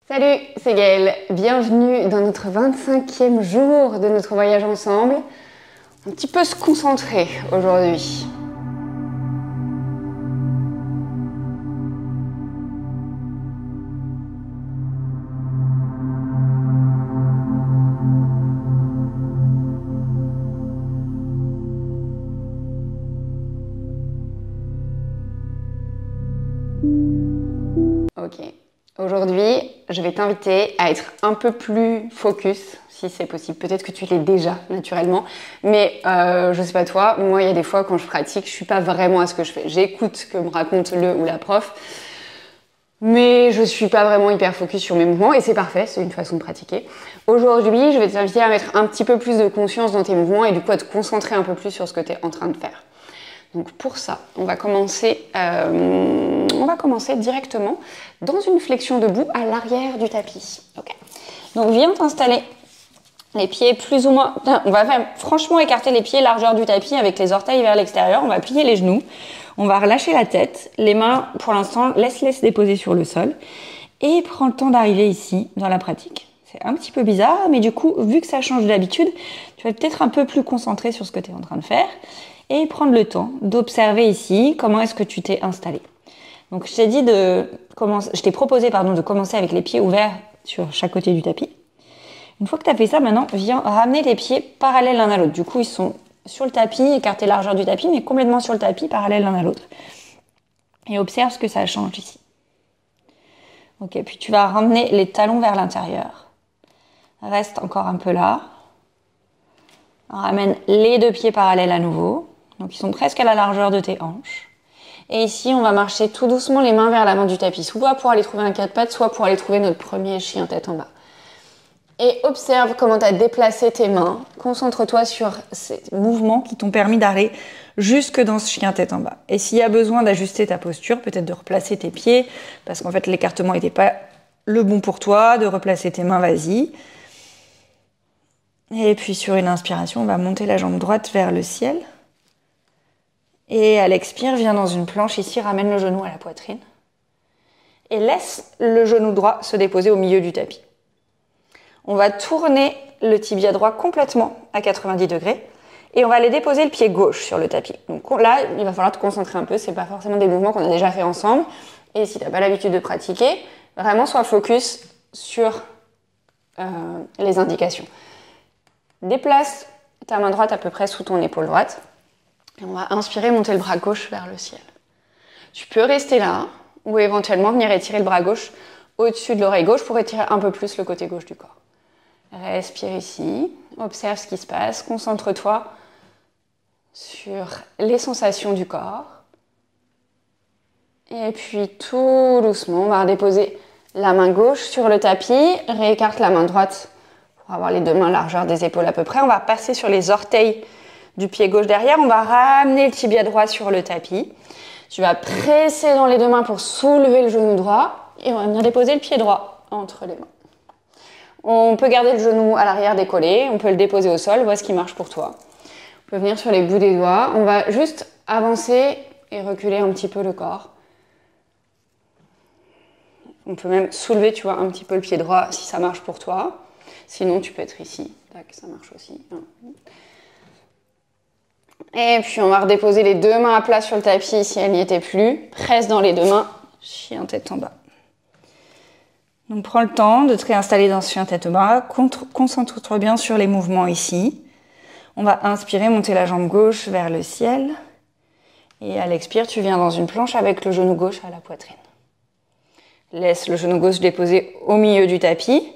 Salut, c'est Gaëlle. Bienvenue dans notre 25e jour de notre voyage ensemble. Un petit peu se concentrer aujourd'hui. Ok. Aujourd'hui, je vais t'inviter à être un peu plus focus, si c'est possible. Peut-être que tu l'es déjà, naturellement. Mais je sais pas toi, moi, il y a des fois, quand je pratique, je suis pas vraiment à ce que je fais. J'écoute ce que me raconte le ou la prof, mais je suis pas vraiment hyper focus sur mes mouvements. Et c'est parfait, c'est une façon de pratiquer. Aujourd'hui, je vais t'inviter à mettre un petit peu plus de conscience dans tes mouvements et du coup, à te concentrer un peu plus sur ce que tu es en train de faire. Donc pour ça, on va commencer directement dans une flexion debout à l'arrière du tapis. Okay. Donc viens t'installer les pieds plus ou moins... On va franchement écarter les pieds largeur du tapis avec les orteils vers l'extérieur. On va plier les genoux. On va relâcher la tête. Les mains, pour l'instant, laisse-les se déposer sur le sol. Et prends le temps d'arriver ici dans la pratique. C'est un petit peu bizarre, mais du coup, vu que ça change d'habitude, tu vas peut-être un peu plus concentré sur ce que tu es en train de faire. Et prendre le temps d'observer ici comment est-ce que tu t'es installé. Donc je t'ai proposé de commencer avec les pieds ouverts sur chaque côté du tapis. Une fois que tu as fait ça, maintenant, viens ramener les pieds parallèles l'un à l'autre. Du coup, ils sont sur le tapis, écartés largeur du tapis, mais complètement sur le tapis, parallèles l'un à l'autre. Et observe ce que ça change ici. Ok, puis tu vas ramener les talons vers l'intérieur. Reste encore un peu là. Ramène les deux pieds parallèles à nouveau. Donc ils sont presque à la largeur de tes hanches. Et ici, on va marcher tout doucement les mains vers l'avant du tapis, soit pour aller trouver un quatre pattes, soit pour aller trouver notre premier chien tête en bas. Et observe comment tu as déplacé tes mains. Concentre-toi sur ces mouvements qui t'ont permis d'aller jusque dans ce chien tête en bas. Et s'il y a besoin d'ajuster ta posture, peut-être de replacer tes pieds, parce qu'en fait l'écartement n'était pas le bon pour toi, de replacer tes mains, vas-y. Et puis sur une inspiration, on va monter la jambe droite vers le ciel. Et à l'expire, viens dans une planche ici, ramène le genou à la poitrine. Et laisse le genou droit se déposer au milieu du tapis. On va tourner le tibia droit complètement à 90 degrés. Et on va aller déposer le pied gauche sur le tapis. Donc là, il va falloir te concentrer un peu. C'est pas forcément des mouvements qu'on a déjà fait ensemble. Et si tu n'as pas l'habitude de pratiquer, vraiment sois focus sur les indications. Déplace ta main droite à peu près sous ton épaule droite. Et on va inspirer, monter le bras gauche vers le ciel. Tu peux rester là ou éventuellement venir étirer le bras gauche au-dessus de l'oreille gauche pour étirer un peu plus le côté gauche du corps. Respire ici, observe ce qui se passe, concentre-toi sur les sensations du corps. Et puis tout doucement, on va redéposer la main gauche sur le tapis, réécarte la main droite pour avoir les deux mains largeur des épaules à peu près. On va passer sur les orteils du pied gauche derrière. On va ramener le tibia droit sur le tapis. Tu vas presser dans les deux mains pour soulever le genou droit. Et on va venir déposer le pied droit entre les mains. On peut garder le genou à l'arrière décollé. On peut le déposer au sol. Vois ce qui marche pour toi. On peut venir sur les bouts des doigts. On va juste avancer et reculer un petit peu le corps. On peut même soulever, tu vois, un petit peu le pied droit si ça marche pour toi. Sinon, tu peux être ici. Tac, ça marche aussi. Et puis, on va redéposer les deux mains à plat sur le tapis si elles n'y étaient plus. Presse dans les deux mains. Chien tête en bas. Donc, prends le temps de te réinstaller dans ce chien tête en bas. Concentre-toi bien sur les mouvements ici. On va inspirer, monter la jambe gauche vers le ciel. Et à l'expire, tu viens dans une planche avec le genou gauche à la poitrine. Laisse le genou gauche déposer au milieu du tapis.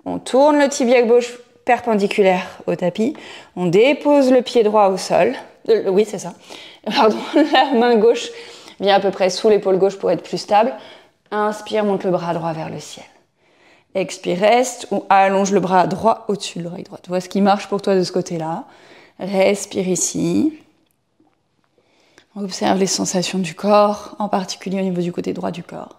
On tourne le tibia gauche perpendiculaire au tapis. On dépose le pied droit au sol. Oui, c'est ça. Pardon, la main gauche vient à peu près sous l'épaule gauche pour être plus stable. Inspire, monte le bras droit vers le ciel. Expire, reste ou allonge le bras droit au-dessus de l'oreille droite. Vois ce qui marche pour toi de ce côté-là. Respire ici. Observe les sensations du corps, en particulier au niveau du côté droit du corps.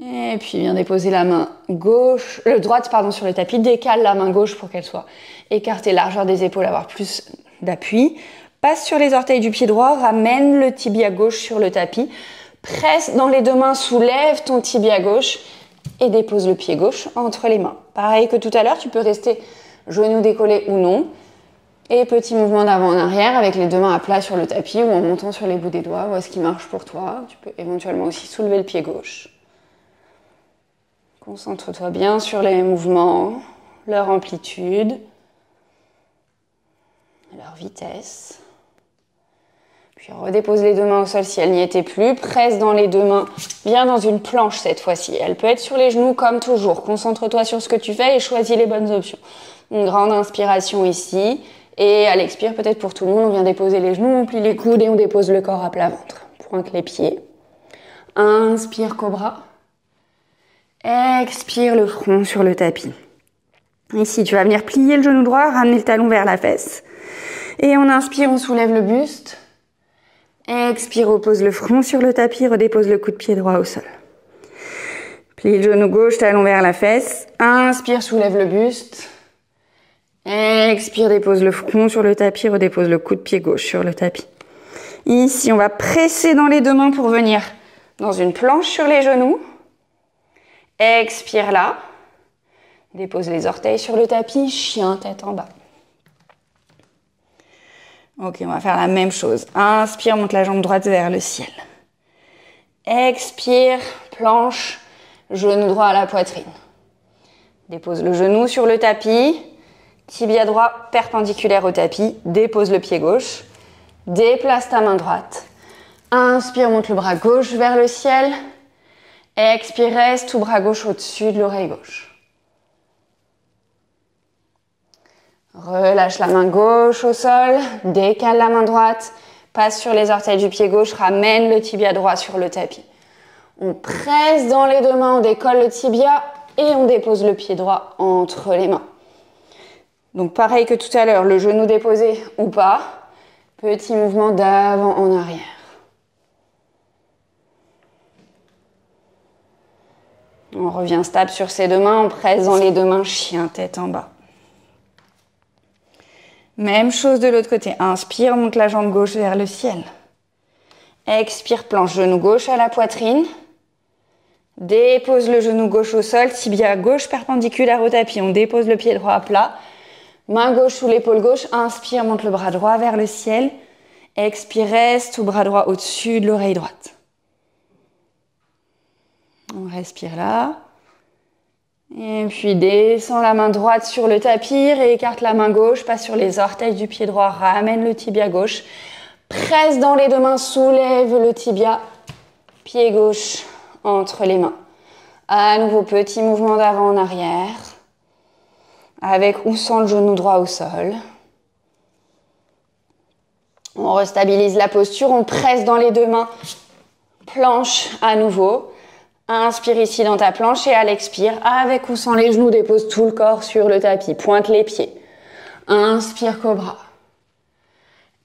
Et puis viens déposer la main droite sur le tapis. Décale la main gauche pour qu'elle soit écartée, largeur des épaules, avoir plus d'appui. Passe sur les orteils du pied droit, ramène le tibia gauche sur le tapis. Presse dans les deux mains, soulève ton tibia gauche et dépose le pied gauche entre les mains. Pareil que tout à l'heure, tu peux rester genoux décollés ou non. Et petit mouvement d'avant en arrière avec les deux mains à plat sur le tapis ou en montant sur les bouts des doigts. Vois ce qui marche pour toi. Tu peux éventuellement aussi soulever le pied gauche. Concentre-toi bien sur les mouvements, leur amplitude, leur vitesse. Puis redépose les deux mains au sol si elles n'y étaient plus. Presse dans les deux mains, viens dans une planche cette fois-ci. Elle peut être sur les genoux comme toujours. Concentre-toi sur ce que tu fais et choisis les bonnes options. Une grande inspiration ici. Et à l'expire, peut-être pour tout le monde, on vient déposer les genoux, on plie les coudes et on dépose le corps à plat ventre. Pointe les pieds. Inspire, cobra. Expire le front sur le tapis. Ici, tu vas venir plier le genou droit, ramener le talon vers la fesse. Et on inspire, on soulève le buste. Expire, repose le front sur le tapis, redépose le coup de pied droit au sol. Plie le genou gauche, talon vers la fesse. Inspire, soulève le buste. Expire, dépose le front sur le tapis, redépose le coup de pied gauche sur le tapis. Ici, on va presser dans les deux mains pour venir dans une planche sur les genoux. Expire là. Dépose les orteils sur le tapis, chien, tête en bas. Ok, on va faire la même chose. Inspire, monte la jambe droite vers le ciel. Expire, planche, genou droit à la poitrine. Dépose le genou sur le tapis, tibia droit perpendiculaire au tapis, dépose le pied gauche, déplace ta main droite. Inspire, monte le bras gauche vers le ciel. Expire, reste tout bras gauche au-dessus de l'oreille gauche. Relâche la main gauche au sol, décale la main droite, passe sur les orteils du pied gauche, ramène le tibia droit sur le tapis. On presse dans les deux mains, on décolle le tibia et on dépose le pied droit entre les mains. Donc pareil que tout à l'heure, le genou déposé ou pas, petit mouvement d'avant en arrière. On revient stable sur ses deux mains, on presse dans les deux mains, chien, tête en bas. Même chose de l'autre côté. Inspire, monte la jambe gauche vers le ciel. Expire, planche, genou gauche à la poitrine. Dépose le genou gauche au sol, tibia gauche perpendiculaire au tapis. On dépose le pied droit à plat. Main gauche sous l'épaule gauche. Inspire, monte le bras droit vers le ciel. Expire, reste tout bras droit au-dessus de l'oreille droite. On respire là. Et puis descend la main droite sur le tapis, réécarte la main gauche, passe sur les orteils du pied droit, ramène le tibia gauche, presse dans les deux mains, soulève le tibia, pied gauche entre les mains. À nouveau, petit mouvement d'avant en arrière, avec ou sans le genou droit au sol. On restabilise la posture, on presse dans les deux mains, planche à nouveau. Inspire ici dans ta planche et à l'expire, avec ou sans les genoux, dépose tout le corps sur le tapis. Pointe les pieds. Inspire, cobra.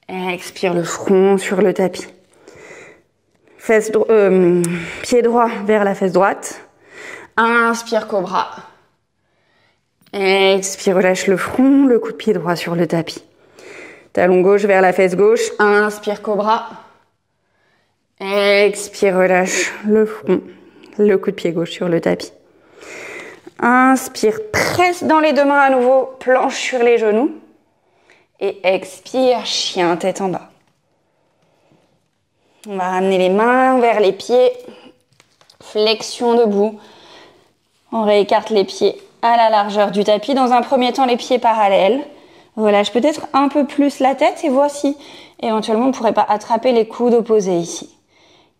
Expire le front sur le tapis. Pied droit vers la fesse droite. Inspire, cobra. Expire, relâche le front, le coup de pied droit sur le tapis. Talon gauche vers la fesse gauche. Inspire, cobra. Expire, relâche le front. Le coup de pied gauche sur le tapis. Inspire, presse dans les deux mains à nouveau, planche sur les genoux. Et expire, chien, tête en bas. On va ramener les mains vers les pieds. Flexion debout. On réécarte les pieds à la largeur du tapis. Dans un premier temps, les pieds parallèles. Relâche peut-être un peu plus la tête et voici. Éventuellement, on ne pourrait pas attraper les coudes opposés ici.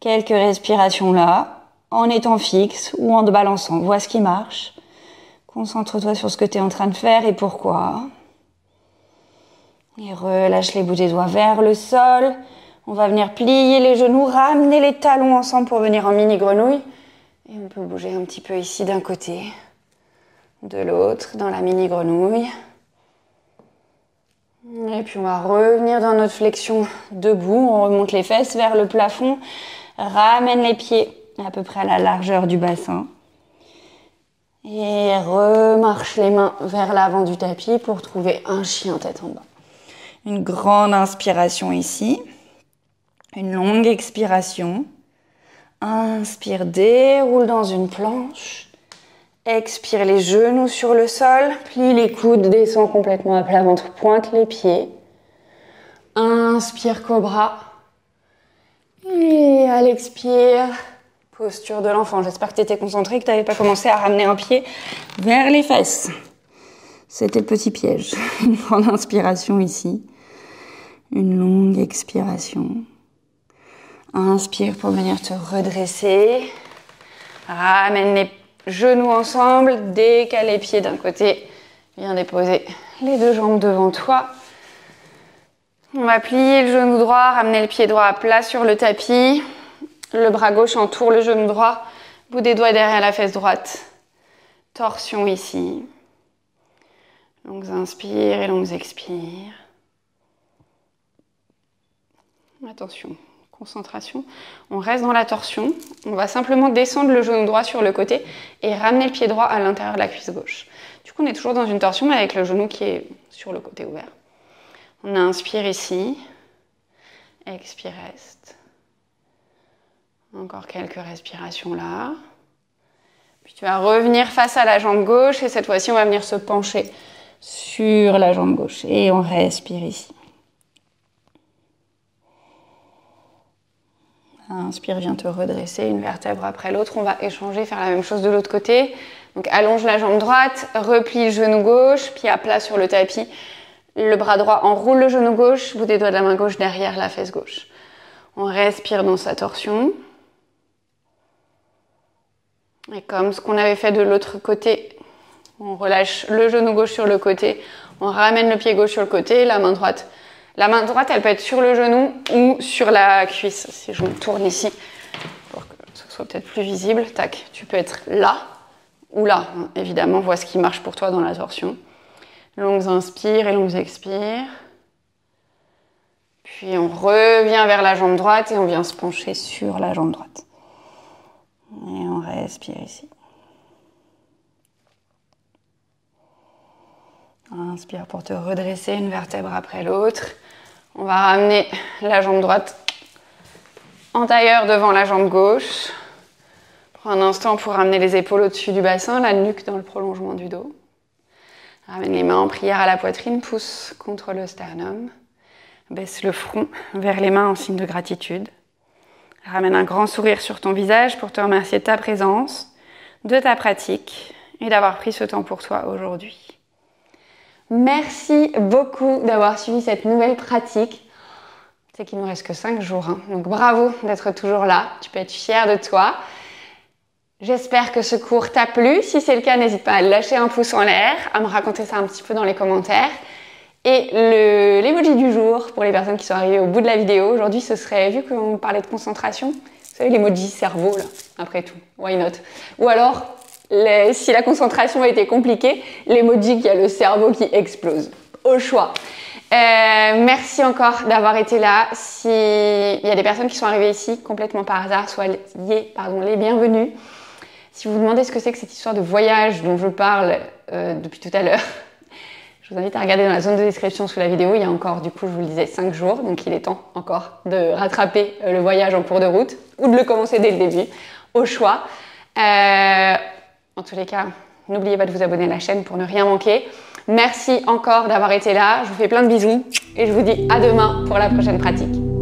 Quelques respirations là. En étant fixe ou en te balançant. Vois ce qui marche. Concentre-toi sur ce que tu es en train de faire et pourquoi. Et relâche les bouts des doigts vers le sol. On va venir plier les genoux, ramener les talons ensemble pour venir en mini grenouille. Et on peut bouger un petit peu ici d'un côté, de l'autre, dans la mini grenouille. Et puis on va revenir dans notre flexion debout. On remonte les fesses vers le plafond. Ramène les pieds à peu près à la largeur du bassin. Et remarche les mains vers l'avant du tapis pour trouver un chien tête en bas. Une grande inspiration ici. Une longue expiration. Inspire, déroule dans une planche. Expire les genoux sur le sol, plie les coudes, descend complètement à plat ventre, pointe les pieds. Inspire cobra. Et à l'expire, posture de l'enfant. J'espère que tu étais concentré, que tu n'avais pas commencé à ramener un pied vers les fesses. C'était le petit piège. Une grande inspiration ici. Une longue expiration. Inspire pour venir te redresser. Ramène les genoux ensemble, décale les pieds d'un côté. Viens déposer les deux jambes devant toi. On va plier le genou droit, ramener le pied droit à plat sur le tapis. Le bras gauche entoure le genou droit. Bout des doigts derrière la fesse droite. Torsion ici. Longues inspires et longues expires. Attention, concentration. On reste dans la torsion. On va simplement descendre le genou droit sur le côté et ramener le pied droit à l'intérieur de la cuisse gauche. Du coup, on est toujours dans une torsion, mais avec le genou qui est sur le côté ouvert. On inspire ici. Expire, reste. Encore quelques respirations là. Puis tu vas revenir face à la jambe gauche et cette fois-ci, on va venir se pencher sur la jambe gauche. Et on respire ici. Inspire, viens te redresser une vertèbre après l'autre. On va échanger, faire la même chose de l'autre côté. Donc allonge la jambe droite, replie le genou gauche, pied à plat sur le tapis. Le bras droit enroule le genou gauche, bout des doigts de la main gauche derrière la fesse gauche. On respire dans sa torsion. Et comme ce qu'on avait fait de l'autre côté, on relâche le genou gauche sur le côté, on ramène le pied gauche sur le côté, la main droite. La main droite, elle peut être sur le genou ou sur la cuisse. Si je me tourne ici, pour que ce soit peut-être plus visible, tac, tu peux être là ou là. Évidemment, vois ce qui marche pour toi dans la torsion. Longues inspires et longues expires. Puis on revient vers la jambe droite et on vient se pencher sur la jambe droite. Et on respire ici. Inspire pour te redresser une vertèbre après l'autre. On va ramener la jambe droite en tailleur devant la jambe gauche. Prends un instant pour ramener les épaules au-dessus du bassin, la nuque dans le prolongement du dos. Ramène les mains en prière à la poitrine, pousse contre le sternum. Baisse le front vers les mains en signe de gratitude. Ramène un grand sourire sur ton visage pour te remercier de ta présence, de ta pratique et d'avoir pris ce temps pour toi aujourd'hui. Merci beaucoup d'avoir suivi cette nouvelle pratique. Tu sais qu'il ne nous reste que 5 jours, hein. Donc bravo d'être toujours là. Tu peux être fier de toi. J'espère que ce cours t'a plu. Si c'est le cas, n'hésite pas à lâcher un pouce en l'air, à me raconter ça un petit peu dans les commentaires. Et l'emoji du jour, pour les personnes qui sont arrivées au bout de la vidéo, aujourd'hui ce serait, vu qu'on parlait de concentration, vous savez l'emoji cerveau là, après tout, why not? Ou alors, si la concentration a été compliquée, l'emoji qui a le cerveau qui explose, au choix. Merci encore d'avoir été là. S'il y a des personnes qui sont arrivées ici complètement par hasard, soyez les bienvenus. Si vous vous demandez ce que c'est que cette histoire de voyage dont je parle depuis tout à l'heure, je vous invite à regarder dans la zone de description sous la vidéo. Il y a encore, du coup, je vous le disais, 5 jours. Donc, il est temps encore de rattraper le voyage en cours de route ou de le commencer dès le début, au choix. En tous les cas, n'oubliez pas de vous abonner à la chaîne pour ne rien manquer. Merci encore d'avoir été là. Je vous fais plein de bisous et je vous dis à demain pour la prochaine pratique.